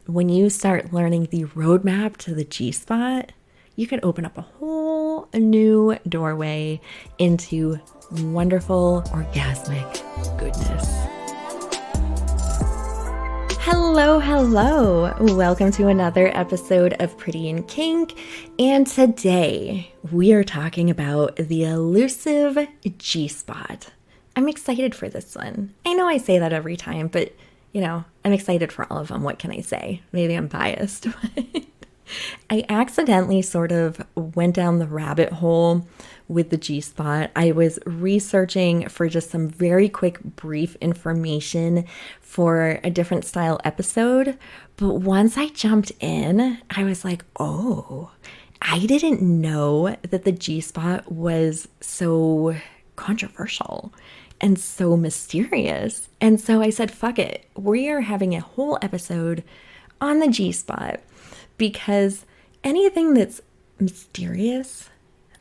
when you start learning the roadmap to the G spot, you can open up a whole new doorway into wonderful orgasmic goodness. Hello, hello. Welcome to another episode of Pretty in Kink. And today we are talking about the elusive G spot. I'm excited for this one. I know I say that every time, but I'm excited for all of them. What can I say? Maybe I'm biased. I accidentally sort of went down the rabbit hole with the G spot. I was researching for just some very quick, brief information for a different style episode. But once I jumped in, I was like, oh, I didn't know that the G spot was so controversial and so mysterious. And so I said, fuck it. We are having a whole episode on the G spot because anything that's mysterious,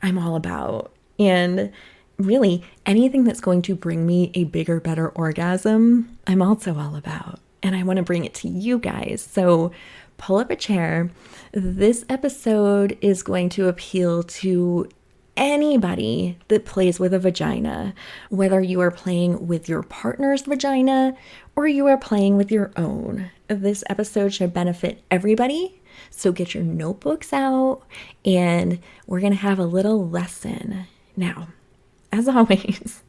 I'm all about. And really, anything that's going to bring me a bigger, better orgasm, I'm also all about. And I want to bring it to you guys. So pull up a chair. This episode is going to appeal to anybody that plays with a vagina, whether you are playing with your partner's vagina or you are playing with your own. This episode should benefit everybody. So get your notebooks out and we're going to have a little lesson. Now, as always,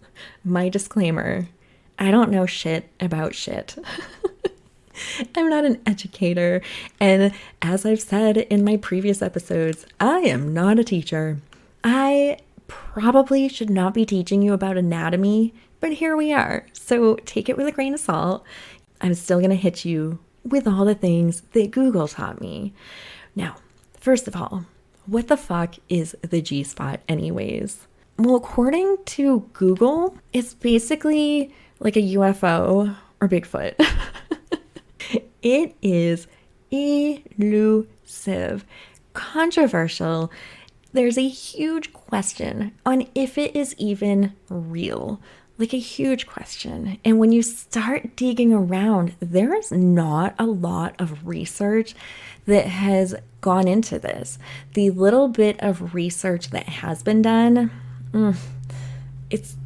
my disclaimer, I don't know shit about shit. I'm not an educator. And as I've said in my previous episodes, I am not a teacher. I probably should not be teaching you about anatomy, but here we are. So take it with a grain of salt. I'm still going to hit you with all the things that Google taught me. Now, first of all, what the fuck is the G spot anyways? Well, according to Google, it's basically like a UFO or Bigfoot. It is elusive, controversial. There's a huge question on if it is even real, like a huge question. And when you start digging around, there is not a lot of research that has gone into this. The little bit of research that has been done, it's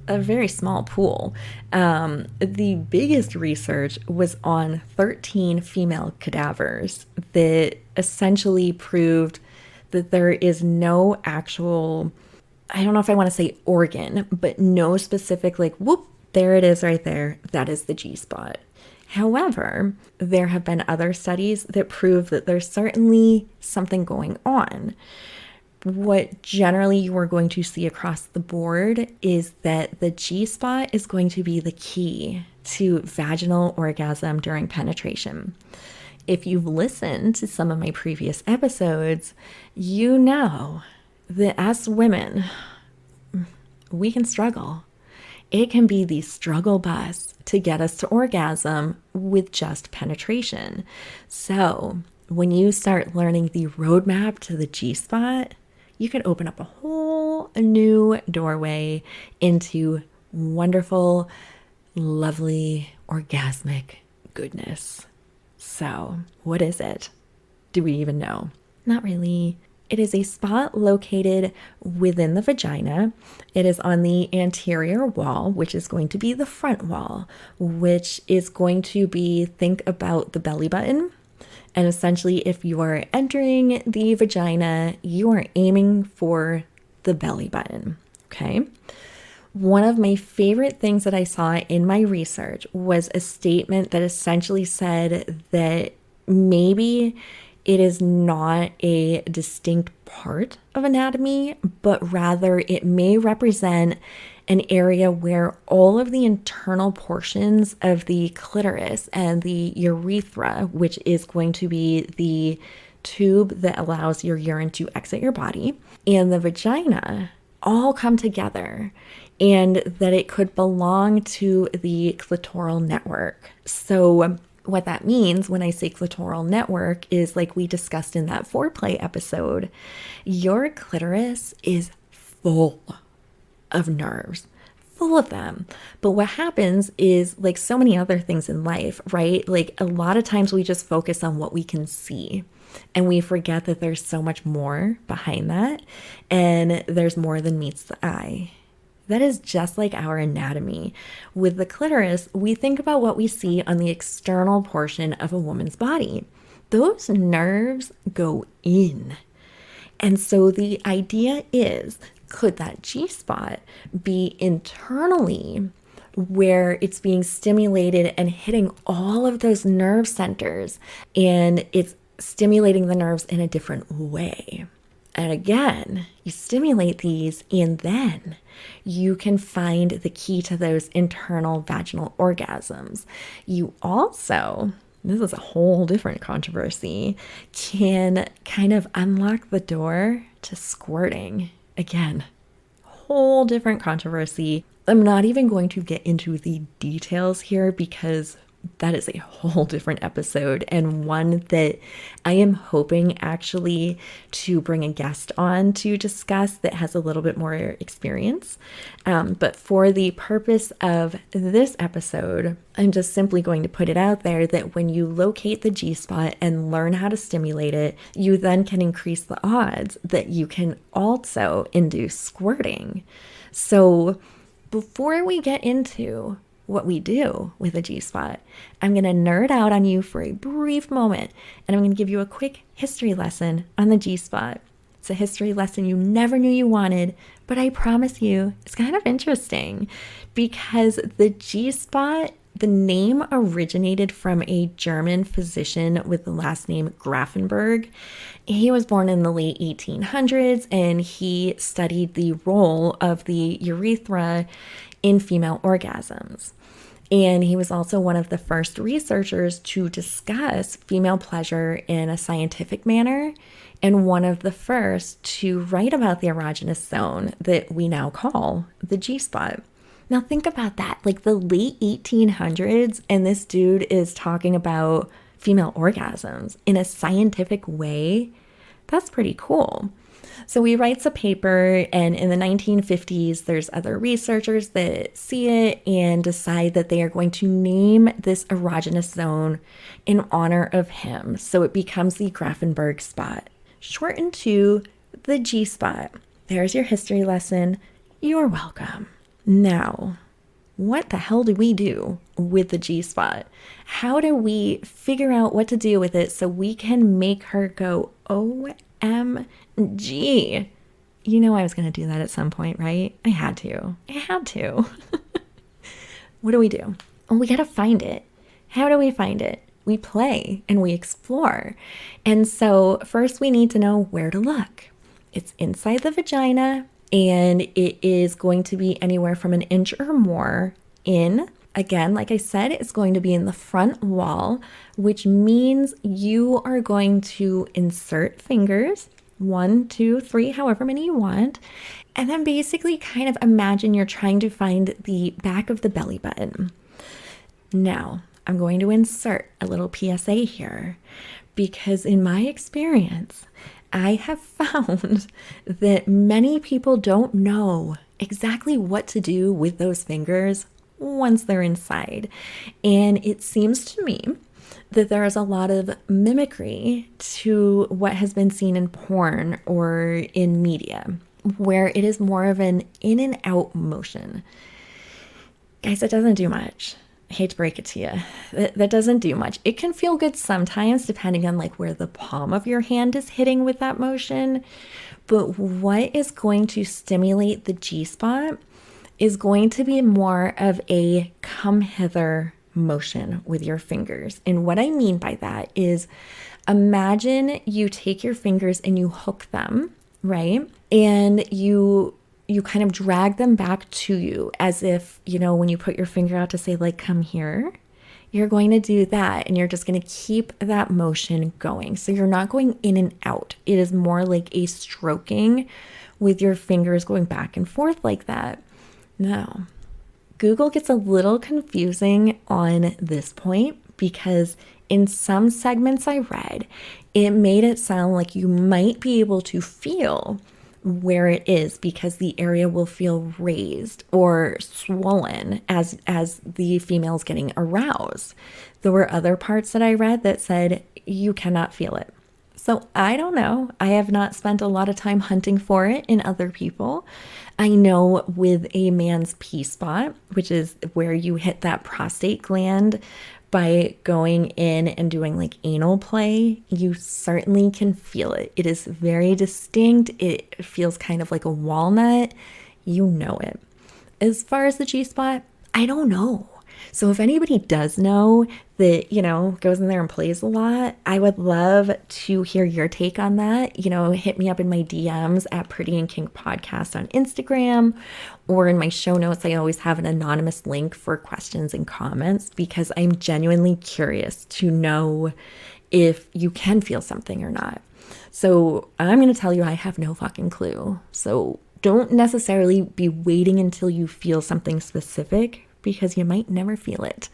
a very small pool. The biggest research was on 13 female cadavers that essentially proved that there is no actual, I don't know if I want to say organ, but no specific like, whoop, there it is right there. That is the G spot. However, there have been other studies that prove that there's certainly something going on. What generally you are going to see across the board is that the G spot is going to be the key to vaginal orgasm during penetration. If you've listened to some of my previous episodes, you know that as women, we can struggle. It can be the struggle bus to get us to orgasm with just penetration. So when you start learning the roadmap to the G spot, you can open up a whole new doorway into wonderful, lovely, orgasmic goodness. So, what is it? Do we even know? Not really. It is a spot located within the vagina. It is on the anterior wall, which is going to be the front wall, which is going to be, think about the belly button. And essentially, if you are entering the vagina, you are aiming for the belly button, okay? One of my favorite things that I saw in my research was a statement that essentially said that maybe it is not a distinct part of anatomy, but rather it may represent an area where all of the internal portions of the clitoris and the urethra, which is going to be the tube that allows your urine to exit your body, and the vagina all come together, and that it could belong to the clitoral network. So what that means when I say clitoral network is, like we discussed in that foreplay episode, your clitoris is full of nerves, full of them. But what happens is, like so many other things in life, right? Like a lot of times we just focus on what we can see and we forget that there's so much more behind that, and there's more than meets the eye. That is just like our anatomy. With the clitoris, we think about what we see on the external portion of a woman's body. Those nerves go in. And so the idea is, could that G spot be internally where it's being stimulated and hitting all of those nerve centers, and it's stimulating the nerves in a different way? And again, you stimulate these, and then you can find the key to those internal vaginal orgasms. You also, this is a whole different controversy, can kind of unlock the door to squirting. Again, whole different controversy. I'm not even going to get into the details here because that is a whole different episode, and one that I am hoping actually to bring a guest on to discuss that has a little bit more experience. But for the purpose of this episode, I'm just simply going to put it out there that when you locate the G spot and learn how to stimulate it, you then can increase the odds that you can also induce squirting. So before we get into what we do with a G-spot, I'm going to nerd out on you for a brief moment, and I'm going to give you a quick history lesson on the G-spot. It's a history lesson you never knew you wanted, but I promise you it's kind of interesting because the G-spot, the name originated from a German physician with the last name Grafenberg. He was born in the late 1800s, and he studied the role of the urethra in female orgasms. And he was also one of the first researchers to discuss female pleasure in a scientific manner, and one of the first to write about the erogenous zone that we now call the G-spot. Now think about that, like the late 1800s, and this dude is talking about female orgasms in a scientific way. That's pretty cool. So he writes a paper, and in the 1950s, there's other researchers that see it and decide that they are going to name this erogenous zone in honor of him. So it becomes the Grafenberg spot, shortened to the G spot. There's your history lesson. You're welcome. Now, what the hell do we do with the G spot? How do we figure out what to do with it so we can make her go, OMG? You know I was going to do that at some point, right? I had to. What do we do? Well, we got to find it. How do we find it? We play and we explore. And so first we need to know where to look. It's inside the vagina, and it is going to be anywhere from an inch or more in. Again, like I said, it's going to be in the front wall, which means you are going to insert fingers, 1, 2, 3, however many you want, and then basically kind of imagine you're trying to find the back of the belly button. Now, I'm going to insert a little PSA here, because in my experience, I have found that many people don't know exactly what to do with those fingers once they're inside. And it seems to me that there is a lot of mimicry to what has been seen in porn or in media, where it is more of an in and out motion. Guys, it doesn't do much. I hate to break it to you. That doesn't do much. It can feel good sometimes, depending on like where the palm of your hand is hitting with that motion. But what is going to stimulate the G-spot is going to be more of a come hither motion with your fingers. And what I mean by that is, imagine you take your fingers and you hook them, right? And you kind of drag them back to you as if, you know, when you put your finger out to say like, come here, you're going to do that. And you're just going to keep that motion going. So you're not going in and out. It is more like a stroking with your fingers going back and forth like that. Now, Google gets a little confusing on this point because in some segments I read, it made it sound like you might be able to feel where it is because the area will feel raised or swollen as the female's getting aroused. There were other parts that I read that said you cannot feel it. So I don't know. I have not spent a lot of time hunting for it in other people. I know with a man's P spot, which is where you hit that prostate gland by going in and doing like anal play, you certainly can feel it. It is very distinct. It feels kind of like a walnut. You know it. As far as the G spot, I don't know. So if anybody does know that, goes in there and plays a lot, I would love to hear your take on that. Hit me up in my DMs at Pretty and Kink Podcast on Instagram, or in my show notes, I always have an anonymous link for questions and comments because I'm genuinely curious to know if you can feel something or not. So I'm going to tell you, I have no fucking clue. So don't necessarily be waiting until you feel something specific, because you might never feel it.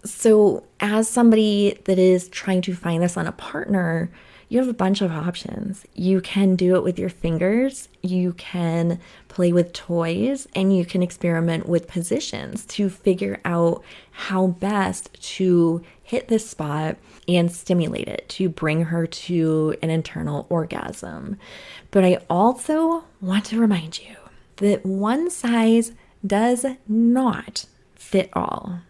So as somebody that is trying to find this on a partner, you have a bunch of options. You can do it with your fingers, you can play with toys, and you can experiment with positions to figure out how best to hit this spot and stimulate it to bring her to an internal orgasm. But I also want to remind you that one size does not fit all.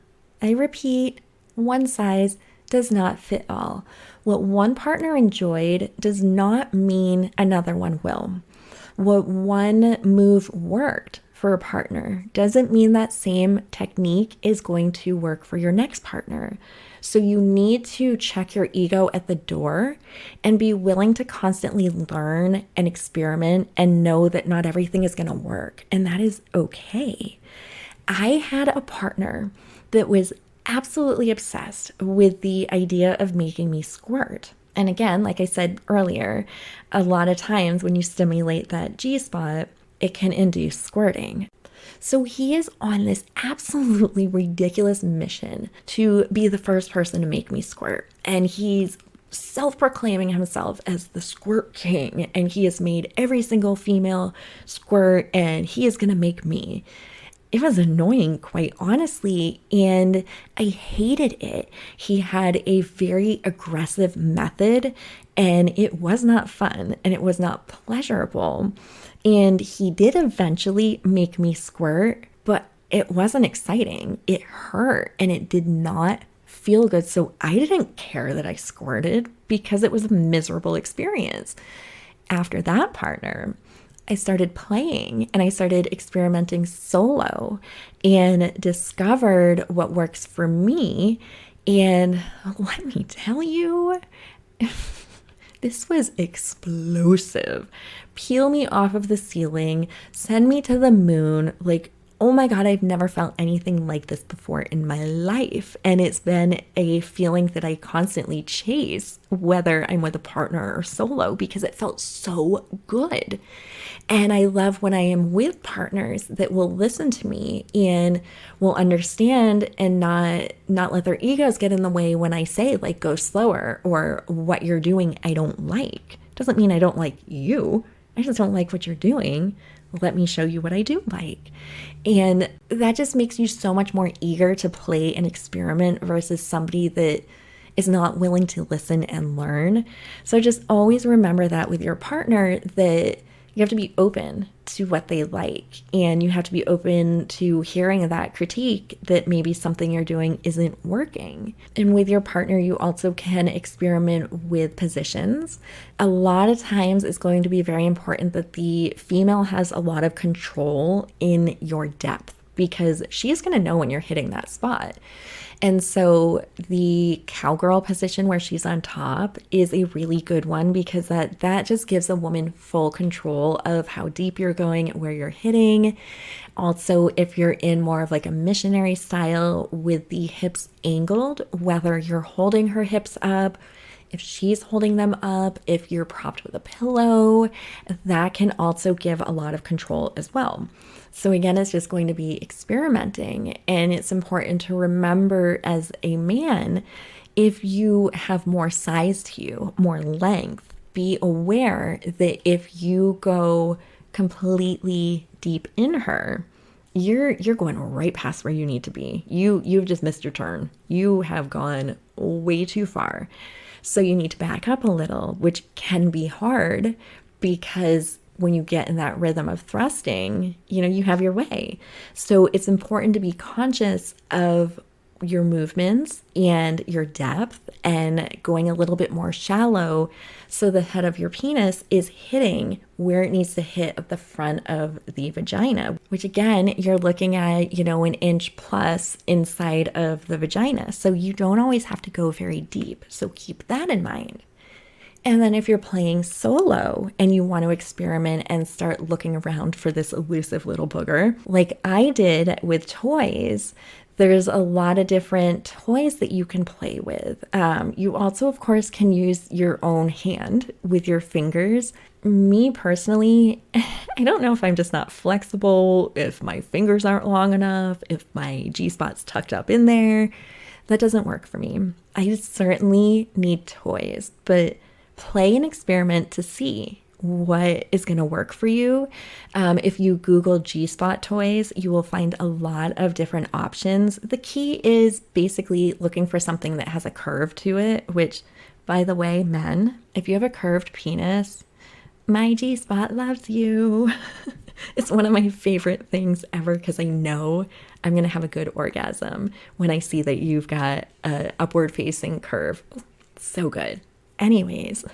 I repeat, one size does not fit all. What one partner enjoyed does not mean another one will. What one move worked for a partner doesn't mean that same technique is going to work for your next partner. So you need to check your ego at the door and be willing to constantly learn and experiment and know that not everything is going to work. And that is okay. I had a partner that was absolutely obsessed with the idea of making me squirt. And again, like I said earlier, a lot of times when you stimulate that G spot, it can induce squirting. So he is on this absolutely ridiculous mission to be the first person to make me squirt. And he's self-proclaiming himself as the squirt king. And he has made every single female squirt, and he is going to make me. It was annoying, quite honestly, and I hated it. He had a very aggressive method, and it was not fun, and it was not pleasurable. And he did eventually make me squirt, but it wasn't exciting. It hurt, and it did not feel good. So I didn't care that I squirted because it was a miserable experience. After that partner, I started playing and I started experimenting solo and discovered what works for me. And let me tell you, this was explosive. Peel me off of the ceiling, send me to the moon. Like, oh my God, I've never felt anything like this before in my life. And it's been a feeling that I constantly chase, whether I'm with a partner or solo, because it felt so good. And I love when I am with partners that will listen to me and will understand and not let their egos get in the way when I say, like, go slower, or what you're doing I don't like. Doesn't mean I don't like you. I just don't like what you're doing. Let me show you what I do like. And that just makes you so much more eager to play and experiment versus somebody that is not willing to listen and learn. So just always remember that with your partner, that you have to be open to what they like, and you have to be open to hearing that critique that maybe something you're doing isn't working. And with your partner, you also can experiment with positions. A lot of times it's going to be very important that the female has a lot of control in your depth, because she's going to know when you're hitting that spot. And so the cowgirl position where she's on top is a really good one, because that just gives a woman full control of how deep you're going, where you're hitting. Also, if you're in more of like a missionary style with the hips angled, whether you're holding her hips up, if she's holding them up, if you're propped with a pillow, that can also give a lot of control as well. So again, it's just going to be experimenting. And it's important to remember as a man, if you have more size to you, more length, be aware that if you go completely deep in her, you're going right past where you need to be. You've just missed your turn. You have gone way too far. So you need to back up a little, which can be hard because when you get in that rhythm of thrusting, you have your way. So it's important to be conscious of your movements and your depth and going a little bit more shallow so the head of your penis is hitting where it needs to hit at the front of the vagina, which again, you're looking at, an inch plus inside of the vagina. So you don't always have to go very deep. So keep that in mind. And then if you're playing solo and you want to experiment and start looking around for this elusive little booger, like I did with toys, there's a lot of different toys that you can play with. You also, of course, can use your own hand with your fingers. Me personally, I don't know if I'm just not flexible, if my fingers aren't long enough, if my G-spot's tucked up in there. That doesn't work for me. I certainly need toys, but play and experiment to see what is going to work for you. If you Google G-spot toys, you will find a lot of different options. The key is basically looking for something that has a curve to it, which, by the way, men, if you have a curved penis, my G-spot loves you. It's one of my favorite things ever because I know I'm going to have a good orgasm when I see that you've got an upward facing curve. So good. Anyways,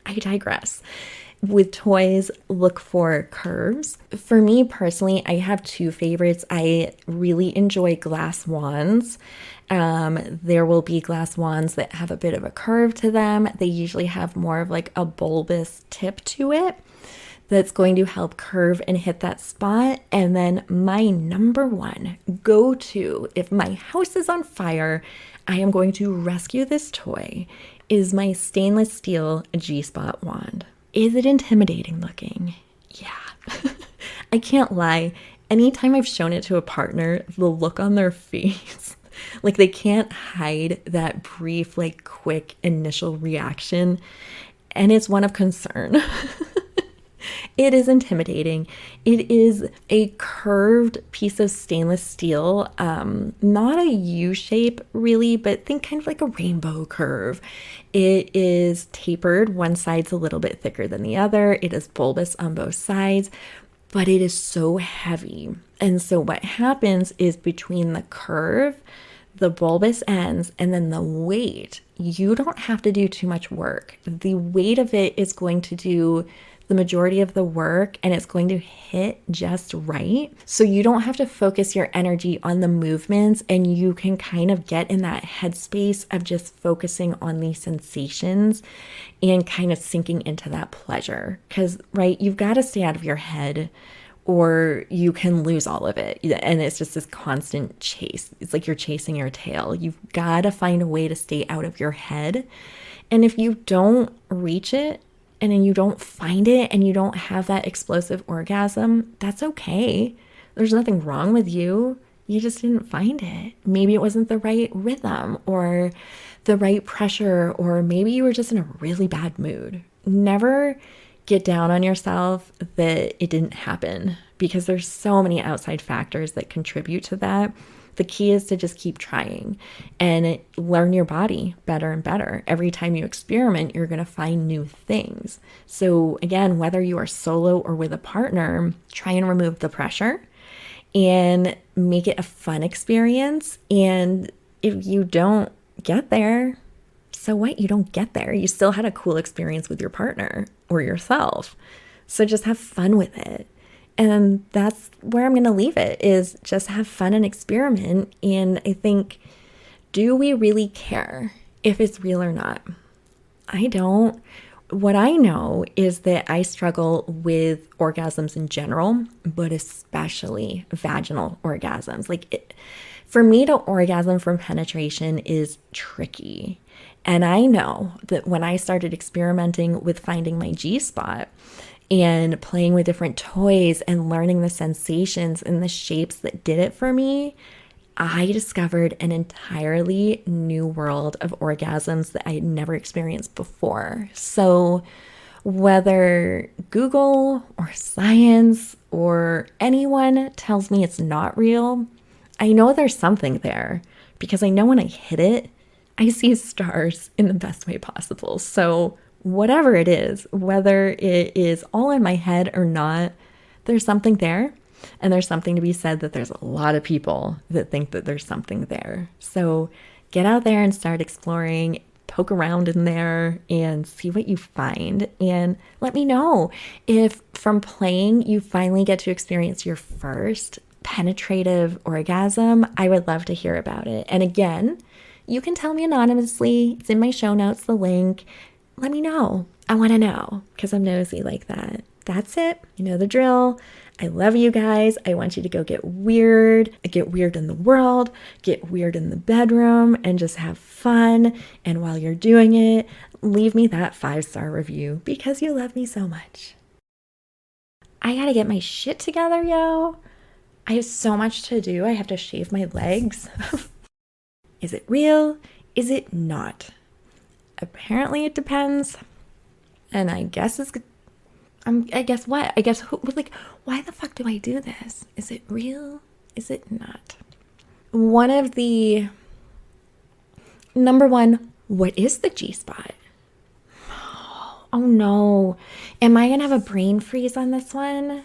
I digress. With toys, look for curves. For me personally, I have two favorites. I really enjoy glass wands. There will be glass wands that have a bit of a curve to them. They usually have more of like a bulbous tip to it that's going to help curve and hit that spot. And then my number one go-to, if my house is on fire, I am going to rescue this toy, is my stainless steel G-spot wand. Is it intimidating looking? Yeah. I can't lie. Anytime I've shown it to a partner, the look on their face, like they can't hide that brief, like quick initial reaction. And it's one of concern. It is intimidating. It is a curved piece of stainless steel, not a U shape really, but think kind of like a rainbow curve. It is tapered. One side's a little bit thicker than the other. It is bulbous on both sides, but it is so heavy. And so what happens is between the curve, the bulbous ends, and then the weight, you don't have to do too much work. The weight of it is going to do the majority of the work, and it's going to hit just right. So you don't have to focus your energy on the movements, and you can kind of get in that headspace of just focusing on these sensations and kind of sinking into that pleasure. Because, right, you've got to stay out of your head or you can lose all of it. And it's just this constant chase. It's like you're chasing your tail. You've got to find a way to stay out of your head. And if you don't reach it, and then you don't find it and you don't have that explosive orgasm, that's okay. There's nothing wrong with you. You just didn't find it. Maybe it wasn't the right rhythm or the right pressure, or maybe you were just in a really bad mood. Never get down on yourself that it didn't happen, because there's so many outside factors that contribute to that. The key is to just keep trying and learn your body better and better. Every time you experiment, you're going to find new things. So again, whether you are solo or with a partner, try and remove the pressure and make it a fun experience. And if you don't get there, so what? You don't get there. You still had a cool experience with your partner or yourself. So just have fun with it. And that's where I'm going to leave it, is just have fun and experiment. And I think, do we really care if it's real or not? I don't. What I know is that I struggle with orgasms in general, but especially vaginal orgasms. For me to orgasm from penetration is tricky. And I know that when I started experimenting with finding my G-spot, and playing with different toys and learning the sensations and the shapes that did it for me, I discovered an entirely new world of orgasms that I had never experienced before. So, whether Google or science or anyone tells me it's not real, I know there's something there because I know when I hit it, I see stars in the best way possible. So, whatever it is, whether it is all in my head or not, there's something there. And there's something to be said that there's a lot of people that think that there's something there. So get out there and start exploring, poke around in there and see what you find. And let me know if from playing you finally get to experience your first penetrative orgasm. I would love to hear about it. And again, you can tell me anonymously. It's in my show notes, the link. Let me know. I want to know because I'm nosy like that. That's it. You know the drill. I love you guys. I want you to go get weird in the world, get weird in the bedroom, and just have fun. And while you're doing it, leave me that 5-star review because you love me so much. I gotta get my shit together, yo. I have so much to do. I have to shave my legs. Is it real? Is it not? Apparently it depends. And I guess it's I guess what? I guess like, why the fuck do I do this? Is it real? Is it not? One of the number one, what is the G-spot? Oh no. Am I gonna have a brain freeze on this one?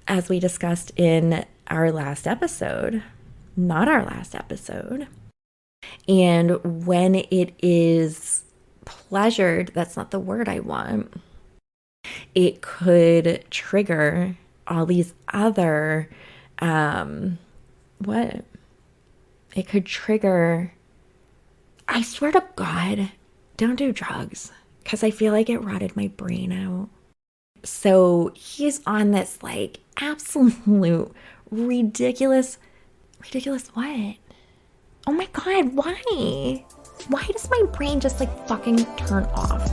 As we discussed in our last episode, not our last episode. And when it is pleasured, that's not the word I want. It could trigger all these other, what? It could trigger, I swear to God, don't do drugs because I feel like it rotted my brain out. So he's on this like absolute ridiculous what? Oh my God, why? Why does my brain just like fucking turn off?